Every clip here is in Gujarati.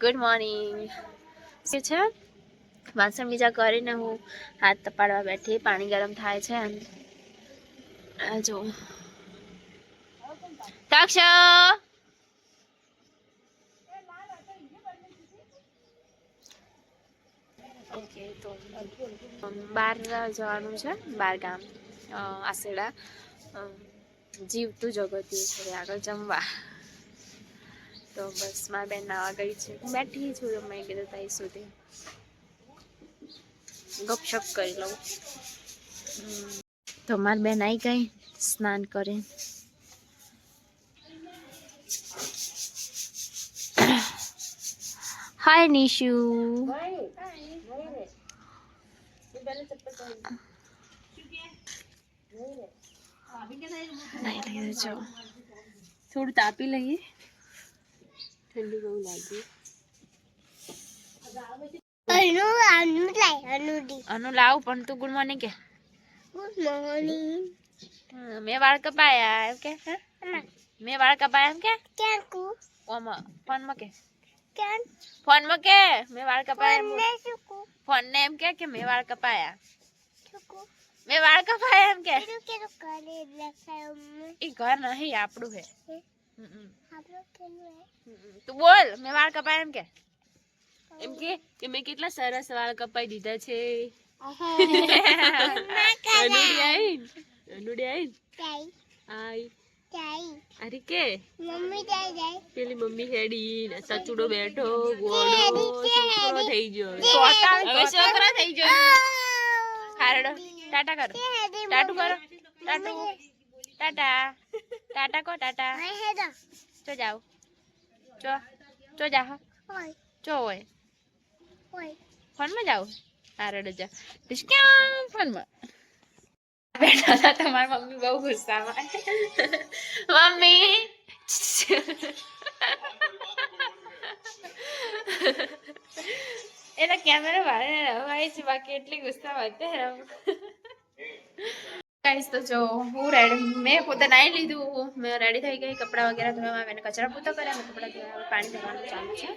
ગુડ મોર્નિંગ શું છે વાસણ બીજા કરીને હું હાથ તપાડવા બેઠી પાણી ગરમ થાય છે જો તાક્ષ ઓકે તો બહાર જવાનું છે બાર ગામ આસેડા જીવતું જગત્યું છે આગળ જમવા તો બસ મારી બેન નાવા ગઈ છે હું બેઠી છું મેં કીધું ત્યાં સુધી ગપશપ કરી લઉં તો મારી બેન આવી ગઈ સ્નાન કરે હાય નિશુ થોડું તાપી લઈએ ઠંડી બહુ લાગી અનુ લાવ પણ તું ગુડ મોર્નિંગ કે ગુડ મોર્નિંગ મેં વાળ કપાયા એમ કે મેં વાળ કપાયા એમ કે ક્યાં કુ ઓમાં ફોનમાં કે કેમ ફોનમાં કે મેં વાળ કપાયા ફોન ને એમ કે મેં વાળ કપાયા મેં વાળ કપાયા એમ કે એ ઘર નહીં આપણું હે તું બોલ મેં વાળ કપાયા એમ કે મેં કેટલા સરસ વાળ કપાઈ દીધા છે અરે કે પેલી મમ્મી હેડી સચુડો બેઠો ગોડો છોકરો થઈ ગયો છોકરો થઈ ગયો હારડો ટાટા કરો ટાટુ કરો ટાટુ ટાટા ટાટા કો ટાટા ચો જાઓ ચો જા ચો હોય ફોનમાં જાઓ હારડો જા ક્યાં ફોનમાં બેઠા હતા તમારી મમ્મી બહુ ગુસ્સામાં મમ્મી એના કેમેરા વાળે રવાય છે બાકી એટલી ગુસ્સામાં અત્યારે ગાઈસ તો જો હું રેડી મેં પોતે નાઈ લીધું મેં રેડી થઈ ગઈ કપડાં વગેરે ધોવા મેં કચરા પૂતો કર્યા મેં કપડાં ધોવા પાણી ભરવાનું ચાલુ છે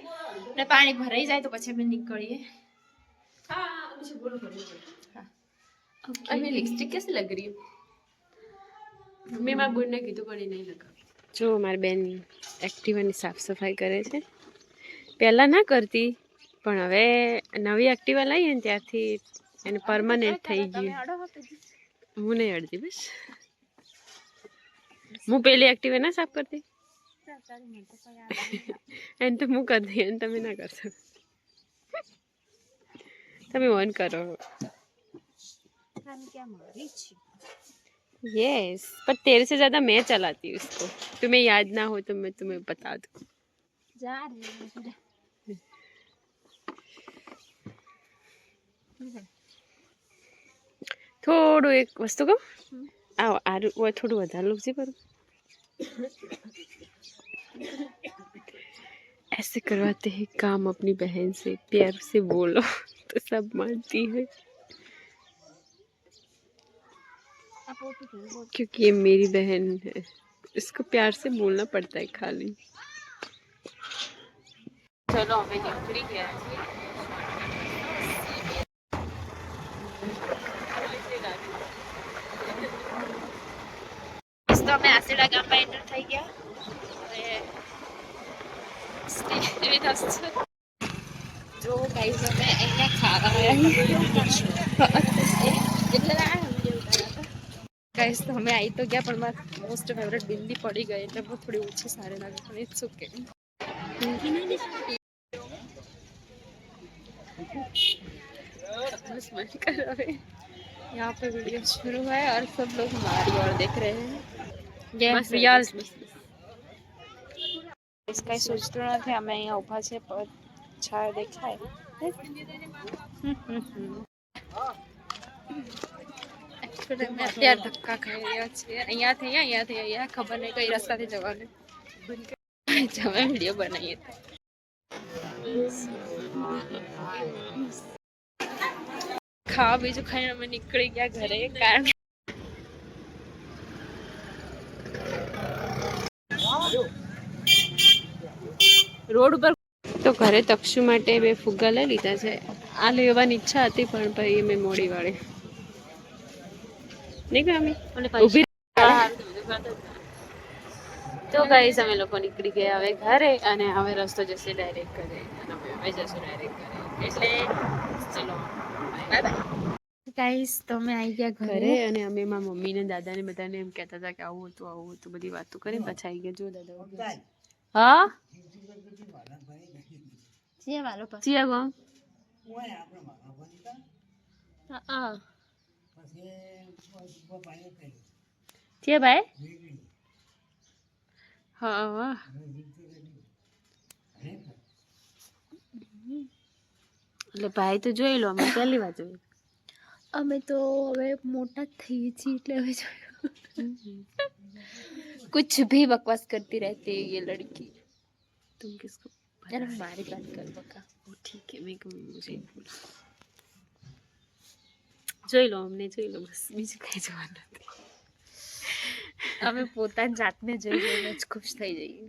ને પાણી ભરાઈ જાય તો પછી અમે નીકળીએ अभी लिपस्टिक कैसे लग रही है मैं माँ बोलने की तो बड़ी नहीं लगा जो हमारी बेन एक्टिवा साफ सफाई करे છે પહેલા ના કરતી પણ હવે નવી એક્ટિવા લઈએ ને ત્યારથી એને પરમાનન્ટ થઈ ગયું હું નહીં અડતી બસ હું પેલી એક્ટિવા ના સાફ કરતી એને તો હું કરતી એને તમે ના કરશો તમે ઓન કરો यस पर तेरे से ज्यादा मैं चलाती हूँ इसको तुम्हें याद ना हो तो मैं तुम्हें बता दूँ थोड़ो एक वस्तु को आओ आरु वो थोड़ा વધારે लोग जी पर ऐसे करवाते हैं काम अपनी बहन से प्यार से बोलो तो सब मानती है क्योंकि ये मेरी बहन है इसको प्यार से बोलना पड़ता है खाली चलो हमें निकली गया तो हमें आसेड़ा गाम में एंटर થઈ ગયા જો ગાઈસ અમે અહીંયા ખાવા આવ્યા ગાઈસ તો અમે આવી તો ગયા પણ મારી મોસ્ટ ફેવરેટ બિંદી પડી ગઈ એટલે બહુ થોડી ઓછી સારી લાગે પણ ઇટ્સ ઓકે बस मन कर रहे यहाँ पे वीडियो शुरू है और सब लोग हमारी ओर देख रहे हैं ये रियल इसका सोचते નથી અમે અહીંયા ઊભા છે છાયા દેખાય મેં અત્યારે ધક્કા ખાઈ રહ્યા છીએ અહીંયાથી અહીંયા ખબર નહીં કઈ રસ્તાથી જવાનું અમે વિડીયો બનાવીએ ખાવા બીજું ખાઈને અમે નીકળી ગયા ઘરે કારણ રોડ ઉપર તો ઘરે તક્ષુ માટે 2 ફુગ્ગા લઈ લીધા છે. આ લેવાની ઈચ્છા હતી પણ પછી મેં મોડી વાળી નહીં ગમી ઊભી તો ગાઈસ અમે લોકો નીકળી ગયા હવે ઘરે અને હવે રસ્તો જશે ડાયરેક્ટ ઘરે અને અમે જશું ડાયરેક્ટ ઘરે એટલે ચલો બાય બાય ગાઈસ તો અમે આવી ગયા ઘરે અને અમે મારા મમ્મી ને દાદા ને બધાને એમ કહેતા હતા કે આવું હતું બધી વાતો કરી પછી આવી ગયા જો દાદા હા જે વાલો પર ચિયા ગો હા જે ભાઈ હા એટલે ભાઈ તો જોઈ લો અમે પહેલી વાર જોયું અમે તો હવે મોટા જ થઈએ છીએ એટલે હવે જોયું कुछ भी बकवास करती रहती है ये लड़की तुम किसको यार हमारी बात कर बका वो ठीक है मैं कहूँ मुझे જોઈ લો અમને જોઈ લો બસ બીજું કઈ જોવાનું નથી અમે પોતાની જાતને જોઈ લઈને જ ખુશ થઈ જઈએ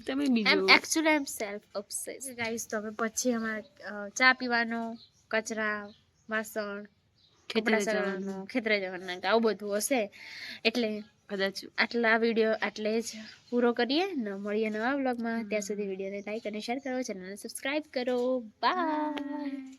તમે બીજું actually I am self obsess guys તો હવે પછી અમારે ચા પીવાનો કચરા વાસણ કપડા સરાવવાનું ખેતરે જવાનું આવું બધું હશે એટલે કદાચ આટલા વિડીયો આટલે જ પૂરો કરીએ ને મળીએ નવા વ્લોગમાં ત્યાં સુધી વિડીયોને લાઈક અને શેર કરો ચેનલને સબસ્ક્રાઇબ કરો બાય